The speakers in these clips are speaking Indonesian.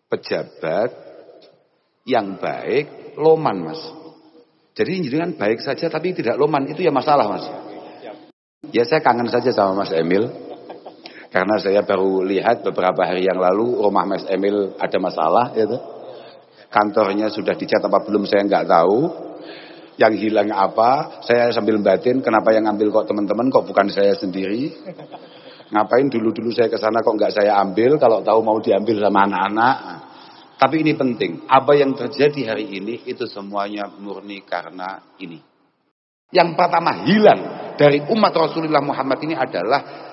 pejabat yang baik loman, Mas. Jadi jenengan baik saja tapi tidak loman, itu ya masalah, Mas. Ya saya kangen saja sama Mas Emil. Karena saya baru lihat beberapa hari yang lalu rumah Mas Emil ada masalah gitu. Kantornya sudah dicat apa belum saya nggak tahu. Yang hilang apa, saya sambil batin kenapa yang ambil kok teman-teman, kok bukan saya sendiri. Ngapain dulu-dulu saya ke sana kok nggak saya ambil, kalau tahu mau diambil sama anak-anak. Tapi ini penting, apa yang terjadi hari ini itu semuanya murni karena ini. Yang pertama hilang dari umat Rasulullah Muhammad ini adalah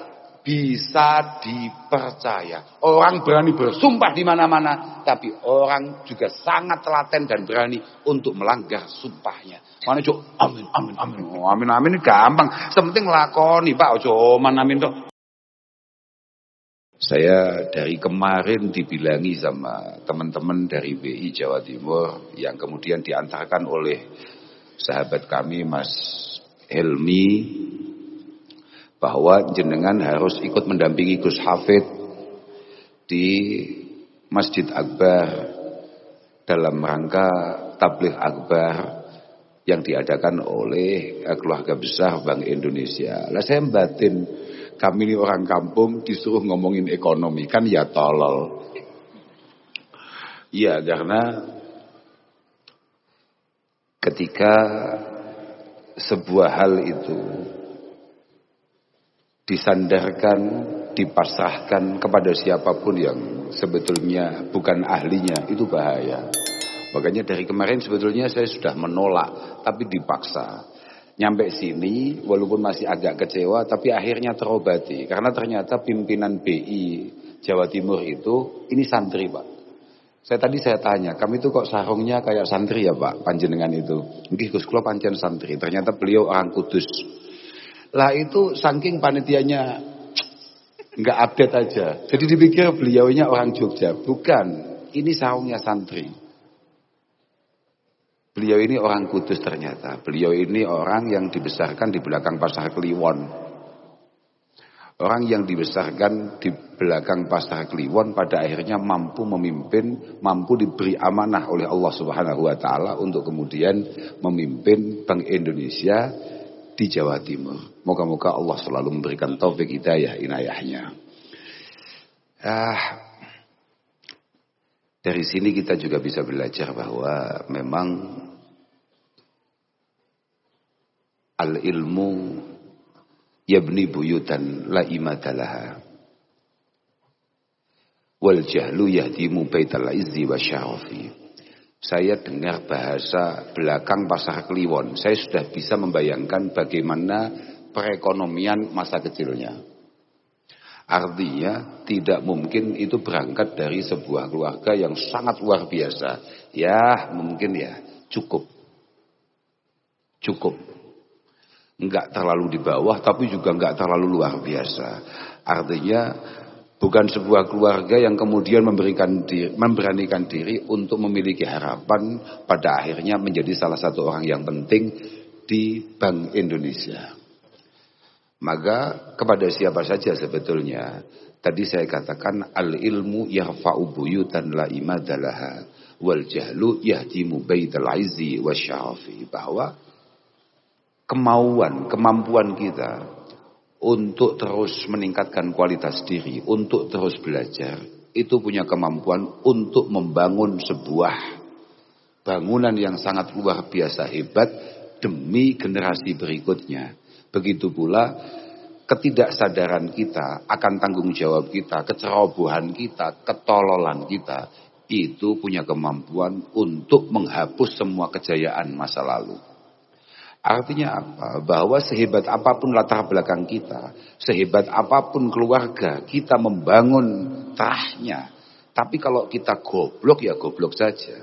bisa dipercaya. Orang berani bersumpah di mana-mana, tapi orang juga sangat telaten dan berani untuk melanggar sumpahnya. Mana cok amin amin amin. Oh, amin amin gampang. Sepenting lakoni Pak, ojo man amin tok. Saya dari kemarin dibilangi sama teman-teman dari WI Jawa Timur yang kemudian diantarkan oleh sahabat kami Mas Helmi, bahwa jenengan harus ikut mendampingi Gus Hafid di Masjid Akbar dalam rangka tabligh akbar yang diadakan oleh keluarga besar Bank Indonesia. Lah saya batin, kami ini orang kampung disuruh ngomongin ekonomi, kan ya tolol. Iya, karena ketika sebuah hal itu disandarkan, dipasrahkan kepada siapapun yang sebetulnya bukan ahlinya, itu bahaya. Makanya dari kemarin sebetulnya saya sudah menolak, tapi dipaksa. Nyampe sini walaupun masih agak kecewa, tapi akhirnya terobati. Karena ternyata pimpinan BI Jawa Timur itu, ini santri Pak. Saya tanya, kami itu kok sarungnya kayak santri ya Pak, panjenengan itu. Nggih Gus kula pancen santri, ternyata beliau orang Kudus. Lah itu saking panitianya nggak update aja. Jadi dipikir beliaunya orang Jogja. Bukan, ini sarungnya santri. Beliau ini orang Kudus ternyata. Beliau ini orang yang dibesarkan di belakang Pasar Kliwon. Orang yang dibesarkan di belakang Pasar Kliwon pada akhirnya mampu memimpin, mampu diberi amanah oleh Allah Subhanahu wa taala untuk kemudian memimpin Bank Indonesia di Jawa Timur. Moga-moga Allah selalu memberikan taufik hidayah inayahnya. Dari sini kita juga bisa belajar bahwa memang al-ilmu yabni buyutan la imatalaha wal jahlu yahdimu baital izzi wa syarafi. Saya dengar bahasa belakang Pasar Kliwon. Saya sudah bisa membayangkan bagaimana perekonomian masa kecilnya. Artinya tidak mungkin itu berangkat dari sebuah keluarga yang sangat luar biasa. Ya mungkin ya cukup. Enggak terlalu di bawah tapi juga enggak terlalu luar biasa. Artinya bukan sebuah keluarga yang kemudian memberanikan diri untuk memiliki harapan pada akhirnya menjadi salah satu orang yang penting di Bank Indonesia. Maka kepada siapa saja sebetulnya, tadi saya katakan al-ilmu yarfa'u buyutan la imadalaha wal jahlu yahdimu baital izzi wasyarafi, bahwa kemampuan kita untuk terus meningkatkan kualitas diri, untuk terus belajar, itu punya kemampuan untuk membangun sebuah bangunan yang sangat luar biasa hebat demi generasi berikutnya. Begitu pula ketidaksadaran kita akan tanggung jawab kita, kecerobohan kita, ketololan kita, itu punya kemampuan untuk menghapus semua kejayaan masa lalu. Artinya apa? Bahwa sehebat apapun latar belakang kita, sehebat apapun keluarga, kita membangun terahnya. Tapi kalau kita goblok, ya goblok saja.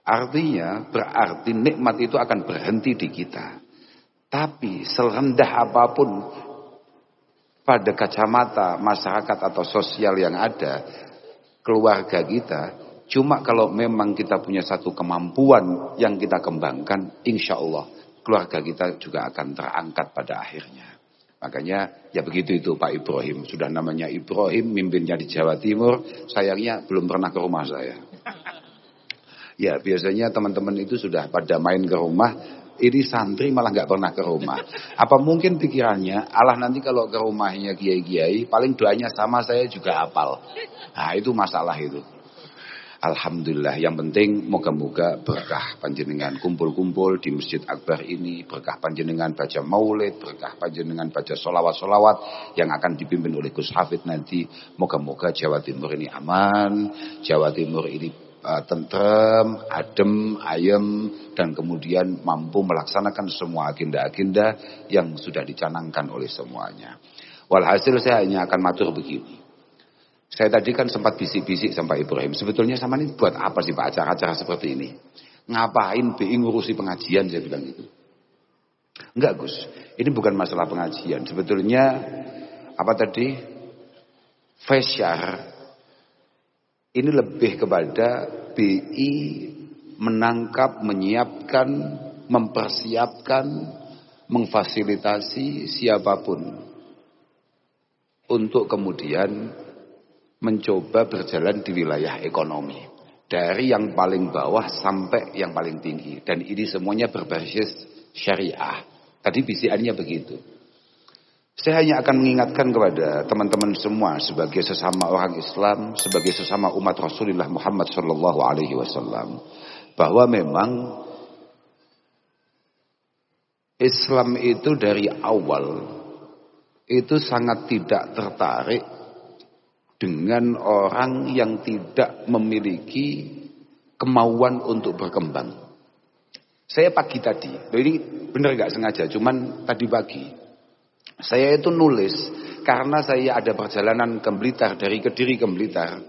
Artinya berarti nikmat itu akan berhenti di kita. Tapi serendah apapun pada kacamata masyarakat atau sosial yang ada, keluarga kita, cuma kalau memang kita punya satu kemampuan yang kita kembangkan, insya Allah keluarga kita juga akan terangkat pada akhirnya. Makanya ya begitu itu Pak Ibrahim. Sudah namanya Ibrahim, mimpinnya di Jawa Timur. Sayangnya belum pernah ke rumah saya. Ya biasanya teman-teman itu sudah pada main ke rumah. Ini santri malah nggak pernah ke rumah. Apa mungkin pikirannya Allah nanti kalau ke rumahnya kiai-kiai paling doanya sama saya juga hafal. Nah itu masalah itu. Alhamdulillah, yang penting moga-moga berkah panjenengan kumpul-kumpul di Masjid Akbar ini, berkah panjenengan baca maulid, berkah panjenengan baca solawat-solawat yang akan dipimpin oleh Gus Hafid nanti. Moga-moga Jawa Timur ini aman, Jawa Timur ini tentrem, adem, ayem, dan kemudian mampu melaksanakan semua agenda-agenda yang sudah dicanangkan oleh semuanya. Walhasil saya hanya akan matur begini. Saya tadi kan sempat bisik-bisik sama Pak Ibrahim. Sebetulnya sama ini buat apa sih Pak acara-acara seperti ini? Ngapain BI ngurusi pengajian, saya bilang gitu. Enggak Gus, ini bukan masalah pengajian. Sebetulnya apa tadi? Fasyar ini lebih kepada BI menangkap, menyiapkan, mempersiapkan, memfasilitasi siapapun untuk kemudian mencoba berjalan di wilayah ekonomi. Dari yang paling bawah sampai yang paling tinggi. Dan ini semuanya berbasis syariah. Tadi bisikannya begitu. Saya hanya akan mengingatkan kepada teman-teman semua sebagai sesama orang Islam, sebagai sesama umat Rasulullah Muhammad SAW, bahwa memang Islam itu dari awal itu sangat tidak tertarik dengan orang yang tidak memiliki kemauan untuk berkembang. Saya pagi tadi, ini benar gak sengaja, cuman tadi pagi. Saya itu nulis, karena saya ada perjalanan ke Blitar, dari Kediri ke Blitar.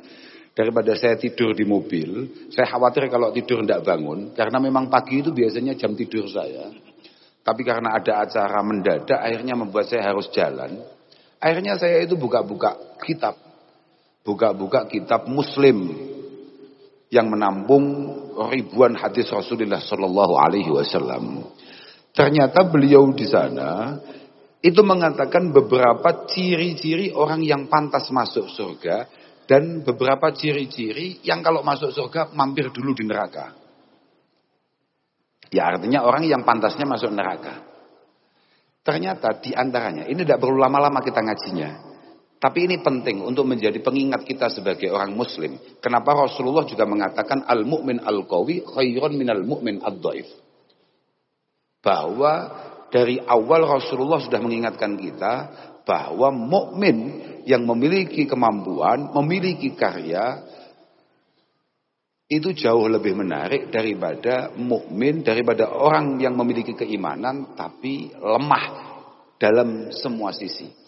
Daripada saya tidur di mobil, saya khawatir kalau tidur tidak bangun. Karena memang pagi itu biasanya jam tidur saya. Tapi karena ada acara mendadak, akhirnya membuat saya harus jalan. Akhirnya saya itu buka-buka kitab. Buka-buka kitab Muslim yang menampung ribuan hadis Rasulullah Sallallahu Alaihi Wasallam. Ternyata beliau di sana itu mengatakan beberapa ciri-ciri orang yang pantas masuk surga dan beberapa ciri-ciri yang kalau masuk surga mampir dulu di neraka. Ya artinya orang yang pantasnya masuk neraka. Ternyata di antaranya ini tidak perlu lama-lama kita ngajinya. Tapi ini penting untuk menjadi pengingat kita sebagai orang muslim. Kenapa Rasulullah juga mengatakan al-mu'min al-qawi khairun minal mu'min ad-dhaif. Bahwa dari awal Rasulullah sudah mengingatkan kita bahwa mukmin yang memiliki kemampuan, memiliki karya itu jauh lebih menarik daripada mukmin, daripada orang yang memiliki keimanan tapi lemah dalam semua sisi.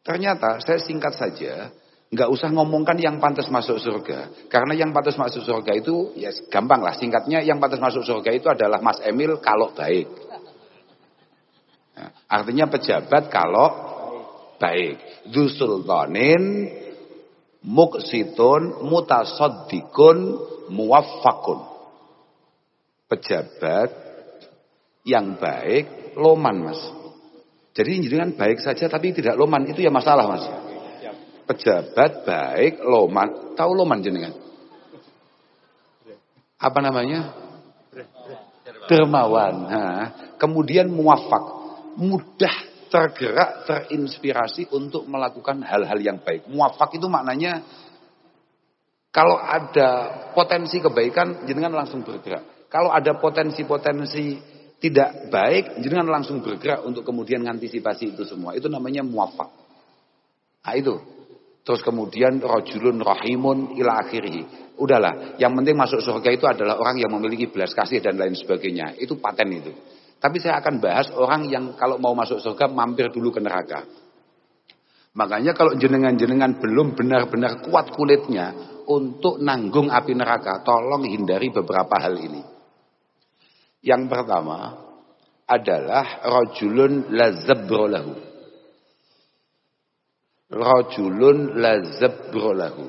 Ternyata saya singkat saja, nggak usah ngomongkan yang pantas masuk surga. Karena yang pantas masuk surga itu, ya gampang lah singkatnya, yang pantas masuk surga itu adalah Mas Emil kalau baik. Nah, artinya pejabat kalau baik. Dzu sultanin, muqsitun, mutasaddikun, muwaffaqun. Pejabat yang baik, loman Mas. Jadi jenengan baik saja tapi tidak loman, itu ya masalah Mas. Pejabat baik, loman. Tahu loman jenengan? Apa namanya? Dermawan. Nah, kemudian muwafaq, mudah tergerak, terinspirasi untuk melakukan hal-hal yang baik. Muwafaq itu maknanya kalau ada potensi kebaikan jenengan langsung bergerak. Kalau ada potensi-potensi tidak baik, jenengan langsung bergerak untuk kemudian mengantisipasi itu semua. Itu namanya muwafaq. Nah itu. Terus kemudian rajulun rahimun ila akhirih. Udahlah, yang penting masuk surga itu adalah orang yang memiliki belas kasih dan lain sebagainya. Itu paten itu. Tapi saya akan bahas orang yang kalau mau masuk surga mampir dulu ke neraka. Makanya kalau jenengan-jenengan belum benar-benar kuat kulitnya untuk nanggung api neraka, tolong hindari beberapa hal ini. Yang pertama adalah rajulun lazabro lahu. Rajulun lazabro lahu.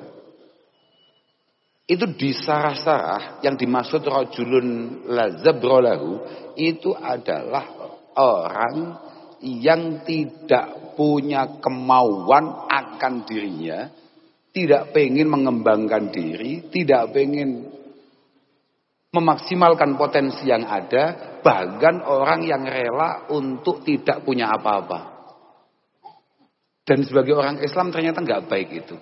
Itu disarah-sarah yang dimaksud rajulun lazabro lahu itu adalah orang yang tidak punya kemauan akan dirinya, tidak pengen mengembangkan diri, tidak pengen memaksimalkan potensi yang ada, bahkan orang yang rela untuk tidak punya apa-apa. Dan sebagai orang Islam ternyata nggak baik itu.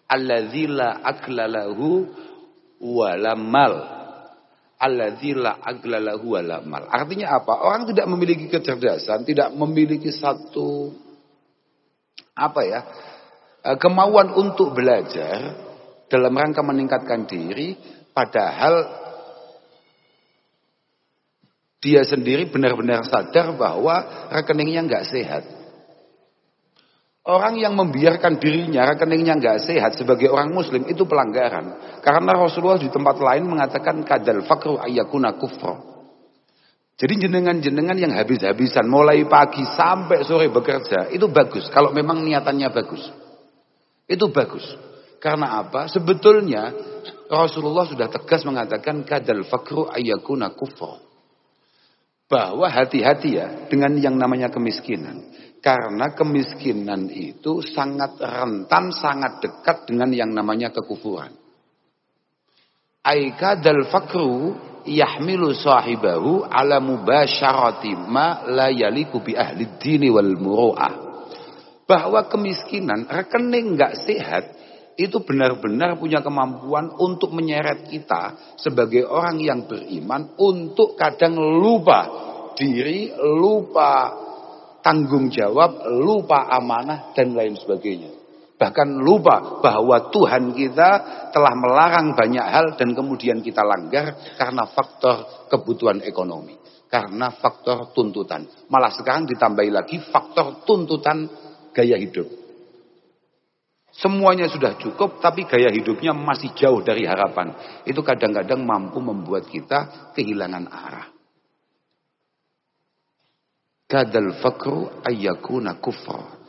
Alladzi la aqlalahu wala mal. Alladzi la aqlalahu wala mal. Artinya apa? Orang tidak memiliki kecerdasan, tidak memiliki satu kemauan untuk belajar dalam rangka meningkatkan diri, padahal dia sendiri benar-benar sadar bahwa rekeningnya nggak sehat. Orang yang membiarkan dirinya rekeningnya nggak sehat sebagai orang muslim itu pelanggaran. Karena Rasulullah di tempat lain mengatakan kadal fakru ayyakuna kufra. Jadi jenengan-jenengan yang habis-habisan mulai pagi sampai sore bekerja itu bagus. Kalau memang niatannya bagus. Itu bagus. Karena apa? Sebetulnya Rasulullah sudah tegas mengatakan kadal fakru ayyakuna kufra. Bahwa hati-hati ya dengan yang namanya kemiskinan. Karena kemiskinan itu sangat rentan, sangat dekat dengan yang namanya kekufuran. Aikadal fakru yahmilu sahibahu ala mubasyarati ma la yaliku bi ahli dini wal muru'ah. Bahwa kemiskinan, rekening nggak sehat, itu benar-benar punya kemampuan untuk menyeret kita sebagai orang yang beriman untuk kadang lupa diri, lupa tanggung jawab, lupa amanah dan lain sebagainya. Bahkan lupa bahwa Tuhan kita telah melarang banyak hal dan kemudian kita langgar karena faktor kebutuhan ekonomi, karena faktor tuntutan. Malah sekarang ditambahi lagi faktor tuntutan gaya hidup. Semuanya sudah cukup tapi gaya hidupnya masih jauh dari harapan. Itu kadang-kadang mampu membuat kita kehilangan arah. Kadal fakru ayyakuna kufra.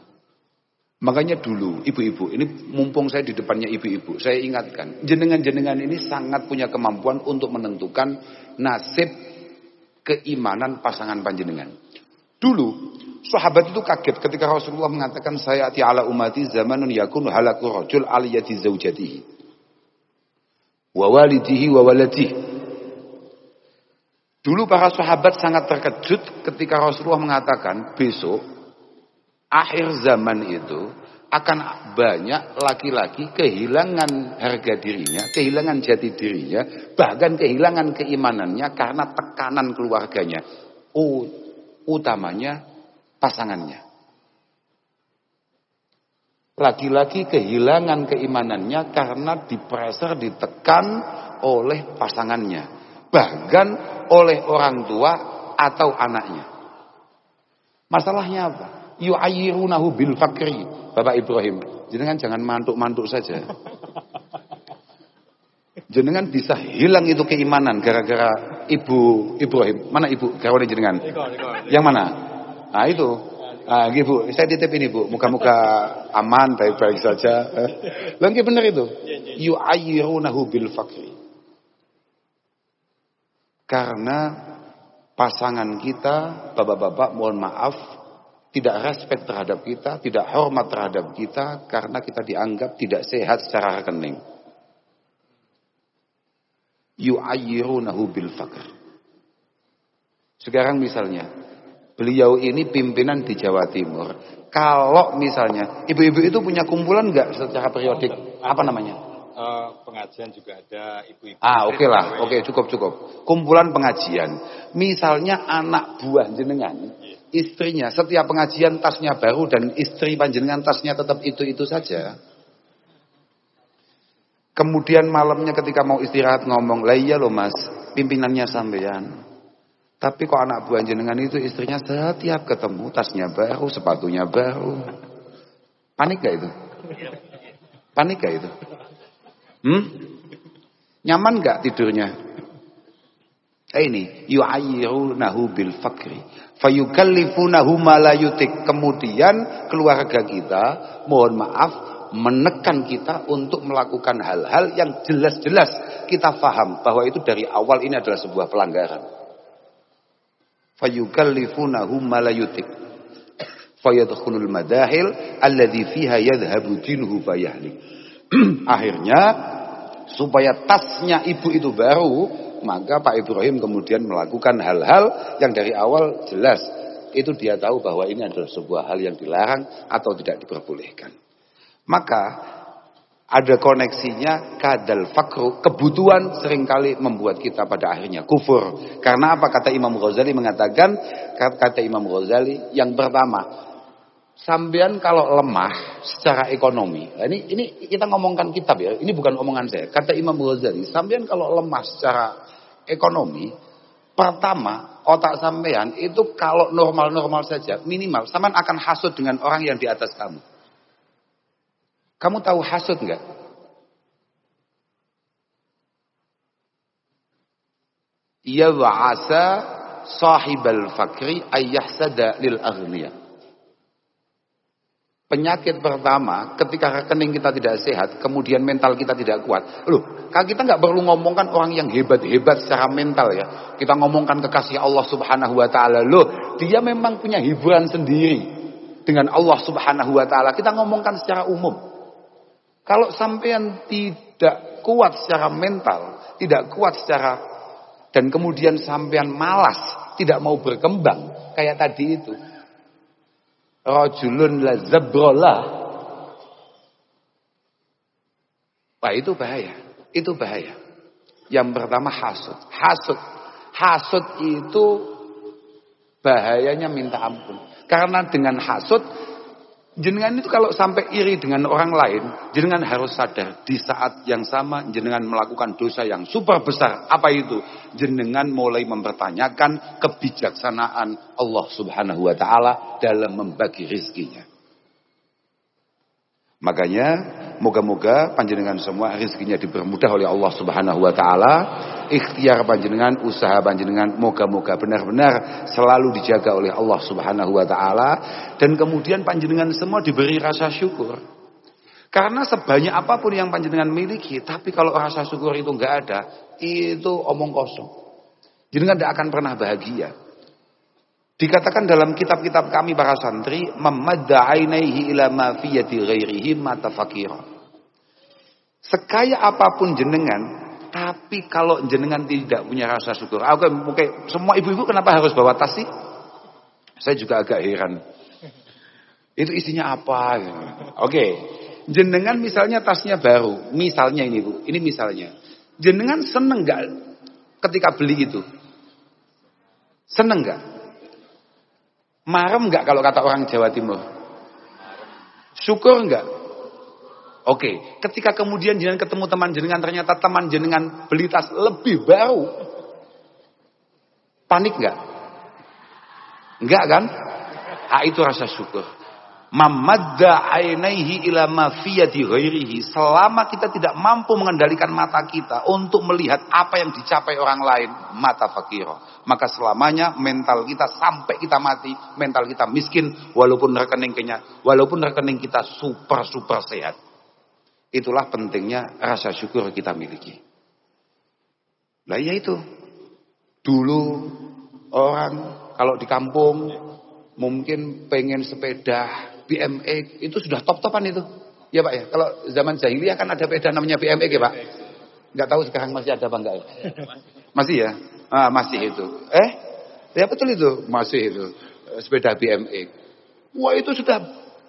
Makanya dulu ibu-ibu, ini mumpung saya di depannya ibu-ibu, saya ingatkan, jenengan-jenengan ini sangat punya kemampuan untuk menentukan nasib keimanan pasangan panjenengan. Dulu sahabat itu kaget ketika Rasulullah mengatakan sayati ala ummati zamanun yakunu halaku rajul aliyati zaujatihi wa walidihi wa waladihi. Dulu para sahabat sangat terkejut ketika Rasulullah mengatakan besok akhir zaman itu akan banyak laki-laki kehilangan harga dirinya, kehilangan jati dirinya, bahkan kehilangan keimanannya karena tekanan keluarganya, utamanya pasangannya. Laki-laki kehilangan keimanannya karena dipressure, ditekan oleh pasangannya. Bahkan oleh orang tua atau anaknya. Masalahnya apa? Yu'ayyirunahu bil fakri. Bapak Ibrahim, jenengan jangan mantuk-mantuk saja. Jenengan bisa hilang itu keimanan gara-gara Ibu Ibrahim. Mana Ibu? Garwane jenengan? Yang mana? Nah itu. Nah, Bu, saya titip ini Bu, muka-muka aman, baik-baik saja. Lagi benar itu. Yu'ayyirunahu bil fakri. Karena pasangan kita, bapak-bapak mohon maaf, tidak respect terhadap kita, tidak hormat terhadap kita, karena kita dianggap tidak sehat secara rekening. Yu'ayyirunahu bil fakr. Sekarang misalnya, beliau ini pimpinan di Jawa Timur. Kalau misalnya, ibu-ibu itu punya kumpulan nggak secara periodik? Apa namanya? Pengajian juga ada ibu-ibu. Oke lah, oke cukup. Kumpulan pengajian. Misalnya anak buah jenengan, istrinya setiap pengajian tasnya baru dan istri panjenengan tasnya tetap itu saja. Kemudian malamnya ketika mau istirahat ngomong, lah iya loh mas, pimpinannya sampean. Tapi kok anak buah jenengan itu istrinya setiap ketemu tasnya baru, sepatunya baru. Panik gak itu? Panik gak itu? Nyaman gak tidurnya? Ini yu'ayyirunahu bil fakri fayukallifunahu ma la yutik. Kemudian keluarga kita mohon maaf menekan kita untuk melakukan hal-hal yang jelas-jelas kita faham bahwa itu dari awal ini adalah sebuah pelanggaran. Fayukallifunahu ma la yutik. fayadkhulul madahil alladzi fiha yadhhabu dinuhu fayahlik. Akhirnya supaya tasnya ibu itu baru, maka Pak Ibrahim kemudian melakukan hal-hal yang dari awal jelas itu dia tahu bahwa ini adalah sebuah hal yang dilarang atau tidak diperbolehkan. Maka ada koneksinya kadal fakru, kebutuhan seringkali membuat kita pada akhirnya kufur. Karena apa? Kata Imam Ghazali mengatakan, kata Imam Ghazali yang pertama, sampean kalau lemah secara ekonomi, ini kita ngomongkan kitab ya, ini bukan omongan saya. Kata Imam Ghazali, sampean kalau lemah secara ekonomi, pertama, otak sampean itu kalau normal-normal saja, minimal sampean akan hasud dengan orang yang di atas kamu. Kamu tahu hasud enggak? Ya wa'asa sahibal fakri ayyahsada lil aghniya. Penyakit pertama, ketika rekening kita tidak sehat, kemudian mental kita tidak kuat. Loh, kita nggak perlu ngomongkan orang yang hebat-hebat secara mental ya. Kita ngomongkan kekasih Allah Subhanahu wa taala. Loh, dia memang punya hiburan sendiri dengan Allah Subhanahu wa taala. Kita ngomongkan secara umum. Kalau sampean tidak kuat secara mental, tidak kuat secara, dan kemudian sampean malas, tidak mau berkembang kayak tadi itu. Rajulun la zabrolah. Wah, itu bahaya. Itu bahaya. Yang pertama hasud. Hasud itu bahayanya minta ampun. Karena dengan hasud, jenengan itu kalau sampai iri dengan orang lain, jenengan harus sadar di saat yang sama jenengan melakukan dosa yang super besar. Apa itu? Jenengan mulai mempertanyakan kebijaksanaan Allah Subhanahu wa taala dalam membagi rizkinya. Makanya moga-moga panjenengan semua rizkinya dipermudah oleh Allah Subhanahu wa taala. Ikhtiar panjenengan, usaha panjenengan moga-moga benar-benar selalu dijaga oleh Allah Subhanahu wa taala, dan kemudian panjenengan semua diberi rasa syukur. Karena sebanyak apapun yang panjenengan miliki, tapi kalau rasa syukur itu enggak ada, itu omong kosong. Jenengan tidak akan pernah bahagia. Dikatakan dalam kitab-kitab kami para santri, mamadda ainaihi ila ma fi yadi ghairihi mata faqira. Sekaya apapun jenengan, tapi kalau jenengan tidak punya rasa syukur. Oke, semua ibu-ibu kenapa harus bawa tas sih? Saya juga agak heran. Itu isinya apa? Oke, jenengan misalnya tasnya baru, misalnya ini Bu, ini misalnya. Jenengan seneng nggak ketika beli itu? Seneng nggak? Marem nggak kalau kata orang Jawa Timur? Syukur nggak? Oke, ketika kemudian jenengan ketemu teman jenengan, ternyata teman jenengan beli tas lebih baru, panik nggak? Enggak kan? Itu rasa syukur. Mamadda ainaihi ila ma fi yadi ghairihi. Selama kita tidak mampu mengendalikan mata kita untuk melihat apa yang dicapai orang lain, mata fakiro, maka selamanya mental kita sampai kita mati, mental kita miskin walaupun rekening kita super sehat. Itulah pentingnya rasa syukur kita miliki. Nah ya itu. Dulu orang kalau di kampung mungkin pengen sepeda BMX itu sudah top-topan itu. Ya Pak ya. Kalau zaman jahiliyah kan ada sepeda namanya BMX ya Pak. Enggak tahu sekarang masih ada apa enggak ya? Masih ya? Masih itu. Ya betul itu. Masih itu. Sepeda BMX. Wah itu sudah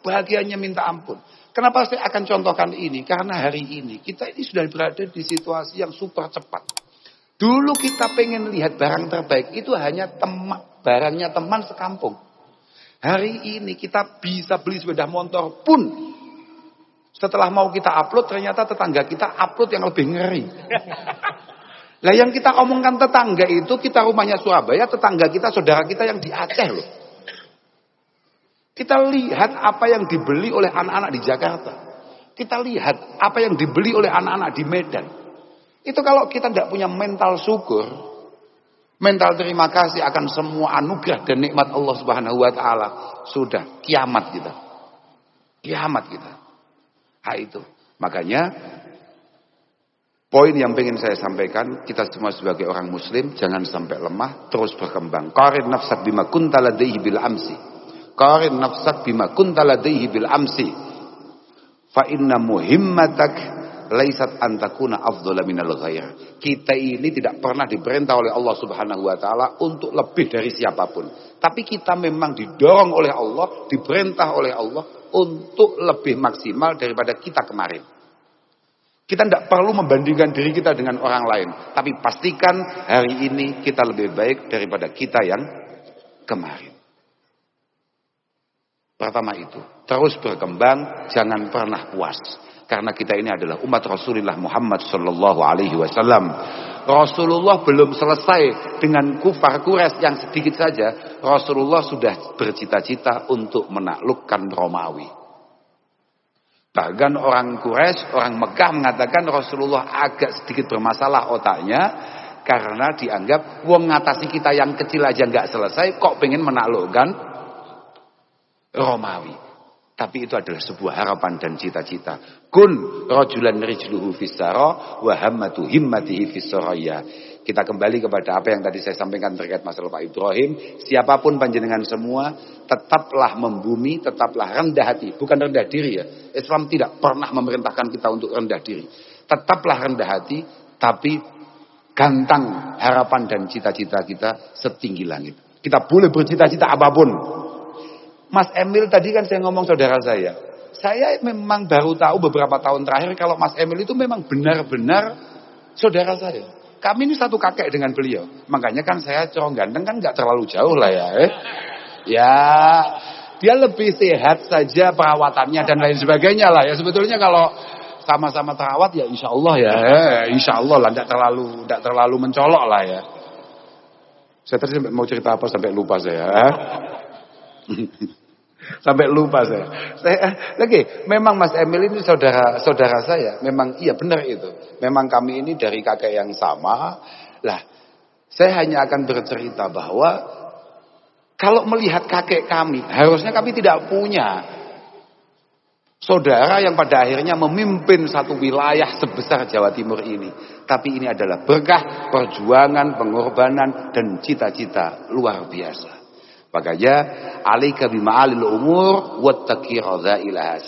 bahagianya minta ampun. Kenapa saya akan contohkan ini? Karena hari ini kita ini sudah berada di situasi yang super cepat. Dulu kita pengen lihat barang terbaik itu hanya barangnya teman sekampung. Hari ini kita bisa beli sepeda motor pun setelah mau kita upload ternyata tetangga kita upload yang lebih ngeri. Lah yang kita omongkan tetangga itu kita rumahnya Surabaya, tetangga kita saudara kita yang di Aceh loh. Kita lihat apa yang dibeli oleh anak-anak di Jakarta. Kita lihat apa yang dibeli oleh anak-anak di Medan. Itu kalau kita tidak punya mental syukur, mental terima kasih akan semua anugerah dan nikmat Allah Subhanahu wa taala, sudah kiamat kita. Kiamat kita. Itu. Makanya poin yang pengen saya sampaikan, kita semua sebagai orang muslim jangan sampai lemah, terus berkembang. Qarin nafsak bima kunta ladaihi bil amsi. Qarin nafsak bima kunta ladaihi bil amsi. Fa inna muhimmatak laisat antakuna afdhala minal ghair. Kita ini tidak pernah diperintah oleh Allah Subhanahu wa taala untuk lebih dari siapapun. Tapi kita memang didorong oleh Allah, diperintah oleh Allah untuk lebih maksimal daripada kita kemarin. Kita tidak perlu membandingkan diri kita dengan orang lain, tapi pastikan hari ini kita lebih baik daripada kita yang kemarin. Pertama itu, terus berkembang, jangan pernah puas. Karena kita ini adalah umat Rasulullah Muhammad sallallahu alaihi wasallam. Rasulullah belum selesai dengan kufar Quraisy yang sedikit saja. Rasulullah sudah bercita-cita untuk menaklukkan Romawi. Bahkan orang Quraisy, orang Mekah mengatakan Rasulullah agak sedikit bermasalah otaknya. Karena dianggap, wong ngatasi kita yang kecil aja nggak selesai, kok pengen menaklukkan Romawi. Tapi itu adalah sebuah harapan dan cita-cita. Kun rajulan rijluhu fissara wa hammatu himmatihi fissaraya. Kita kembali kepada apa yang tadi saya sampaikan terkait masalah Pak Ibrahim. Siapapun panjenengan semua, tetaplah membumi, tetaplah rendah hati. Bukan rendah diri ya. Islam tidak pernah memerintahkan kita untuk rendah diri. Tetaplah rendah hati, tapi gantang harapan dan cita-cita kita setinggi langit. Kita boleh bercita-cita apapun. Mas Emil tadi kan saya ngomong saudara saya. Saya memang baru tahu beberapa tahun terakhir kalau Mas Emil itu memang benar-benar saudara saya. Kami ini satu kakek dengan beliau. Makanya kan saya corong ganteng kan gak terlalu jauh lah ya. Ya, dia lebih sehat saja perawatannya dan lain sebagainya lah ya. Sebetulnya kalau sama-sama terawat ya insya Allah ya. Insya Allah lah, gak terlalu mencolok lah ya. Saya tadi mau cerita apa sampai lupa saya. Sampai lupa saya. Memang Mas Emil ini saudara saya. Memang iya benar itu. Memang kami ini dari kakek yang sama. Lah, saya hanya akan bercerita bahwa kalau melihat kakek kami, harusnya kami tidak punya saudara yang pada akhirnya memimpin satu wilayah sebesar Jawa Timur ini. Tapi ini adalah berkah perjuangan, pengorbanan dan cita-cita luar biasa. Makanya alaika bima'alil umur wattaqi radza'ilaha.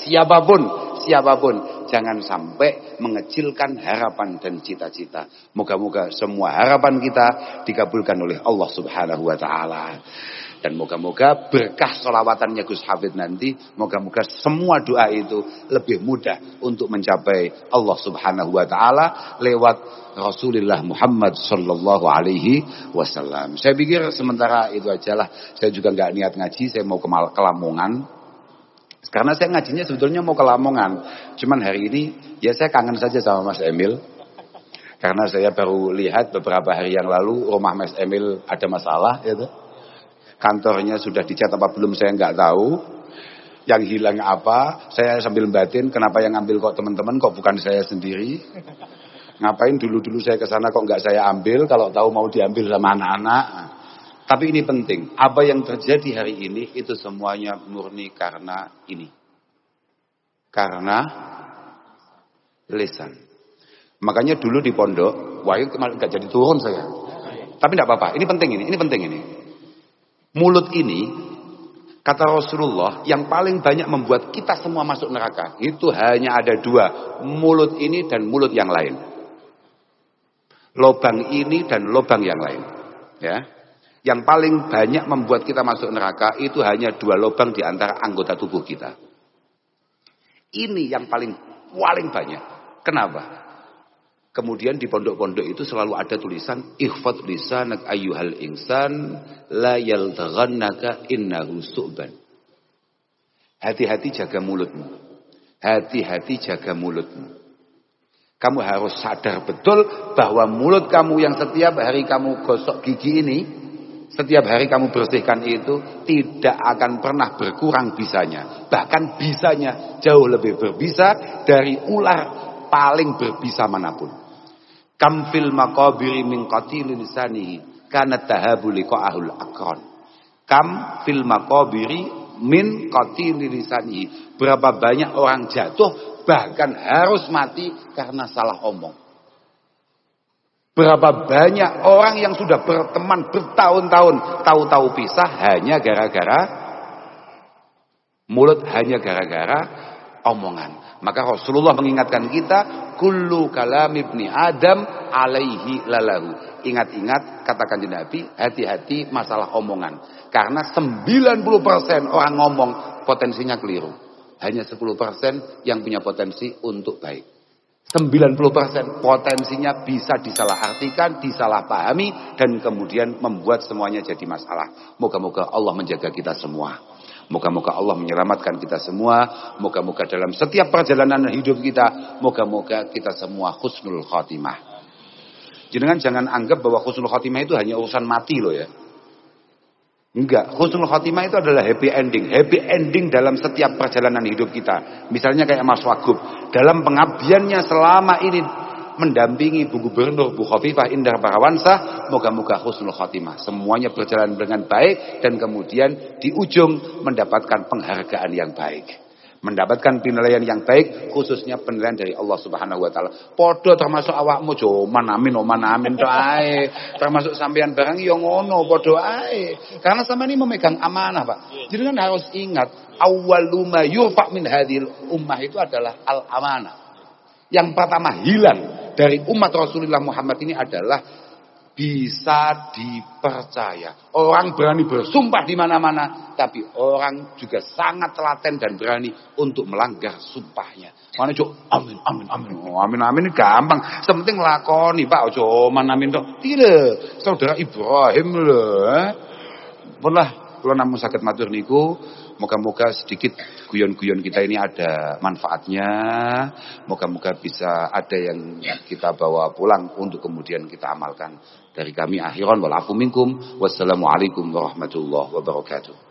Siapapun jangan sampai mengecilkan harapan dan cita-cita. Moga-moga semua harapan kita dikabulkan oleh Allah Subhanahu wa taala. Dan moga-moga berkah sholawatannya Gus Hafid nanti, moga-moga semua doa itu lebih mudah untuk mencapai Allah Subhanahu wa taala lewat Rasulullah Muhammad sallallahu alaihi wasallam. Saya pikir sementara itu ajalah. Saya juga nggak niat ngaji, saya mau ke Lamongan. Karena saya ngajinya sebetulnya mau ke Lamongan. Cuman hari ini ya saya kangen saja sama Mas Emil. Karena saya baru lihat beberapa hari yang lalu rumah Mas Emil ada masalah gitu. Kantornya sudah dicat apa belum saya nggak tahu. Yang hilang apa? Saya sambil batin, kenapa yang ambil kok teman-teman, kok bukan saya sendiri? Ngapain dulu-dulu saya ke sana kok nggak saya ambil? Kalau tahu mau diambil sama anak-anak. Tapi ini penting. Apa yang terjadi hari ini itu semuanya murni karena ini. Karena lisan. Makanya dulu di pondok, wah nggak jadi turun saya. Tapi nggak apa-apa. Ini penting ini. Mulut ini, kata Rasulullah, yang paling banyak membuat kita semua masuk neraka. Itu hanya ada dua. Mulut ini dan mulut yang lain. Lobang ini dan lobang yang lain. Ya. Yang paling banyak membuat kita masuk neraka itu hanya dua lobang di antara anggota tubuh kita. Ini yang paling banyak. Kenapa? Kemudian di pondok-pondok itu selalu ada tulisan ikhfad lisanak ayyuhal insan la yaltaghannaka innahu su'ban. Hati-hati jaga mulutmu. Hati-hati jaga mulutmu. Kamu harus sadar betul bahwa mulut kamu yang setiap hari kamu gosok gigi ini, setiap hari kamu bersihkan itu tidak akan pernah berkurang bisanya. Bahkan bisanya jauh lebih berbisa dari ular paling berbisa manapun. Kam fil maqabiri min qatilin lisanihi kana tahabu liqa'ahul aqran. Kam fil maqabiri min qatilin lisanihi. Berapa banyak orang jatuh bahkan harus mati karena salah omong. Berapa banyak orang yang sudah berteman bertahun-tahun tahu-tahu pisah hanya gara-gara Mulut hanya gara-gara omongan. Maka Rasulullah mengingatkan kita, kullu kalam ibni Adam alaihi lalahu. Ingat-ingat katakan Nabi, hati-hati masalah omongan. Karena 90% orang ngomong potensinya keliru. Hanya 10% yang punya potensi untuk baik. 90% potensinya bisa disalahartikan, disalahpahami, dan kemudian membuat semuanya jadi masalah. Moga-moga Allah menjaga kita semua. Moga-moga Allah menyelamatkan kita semua. Moga-moga dalam setiap perjalanan hidup kita, moga-moga kita semua husnul khotimah. Jangan anggap bahwa husnul khotimah itu hanya urusan mati loh ya. Enggak, husnul khotimah itu adalah happy ending. Happy ending dalam setiap perjalanan hidup kita. Misalnya kayak Mas Wagub, dalam pengabdiannya selama ini mendampingi Bu Gubernur, Bu Khofifah Indar Parawansa, moga-moga husnul khotimah. Semuanya berjalan dengan baik dan kemudian di ujung mendapatkan penghargaan yang baik. Mendapatkan penilaian yang baik, khususnya penilaian dari Allah Subhanahu wa taala. Podo termasuk awakmu joman amin doae. Termasuk sampean barang yo ngono podo ae. Karena sama ini memegang amanah, Pak. Jadi kan harus ingat, awwaluma yurfa min hadhil ummah itu adalah al-amanah. Yang pertama hilang dari umat Rasulullah Muhammad ini adalah bisa dipercaya. Orang berani bersumpah di mana-mana, tapi orang juga sangat telaten dan berani untuk melanggar sumpahnya. Mana cok amin gampang. Sepenting lakoni Pak, ojo amin toh. Tidak, saudara Ibrahim loh. Punlah kula namung saged matur niku. Moga-moga sedikit guyon-guyon kita ini ada manfaatnya. Moga-moga bisa ada yang kita bawa pulang untuk kemudian kita amalkan. Dari kami akhiran wal afu minkum. Wassalamualaikum warahmatullahi wabarakatuh.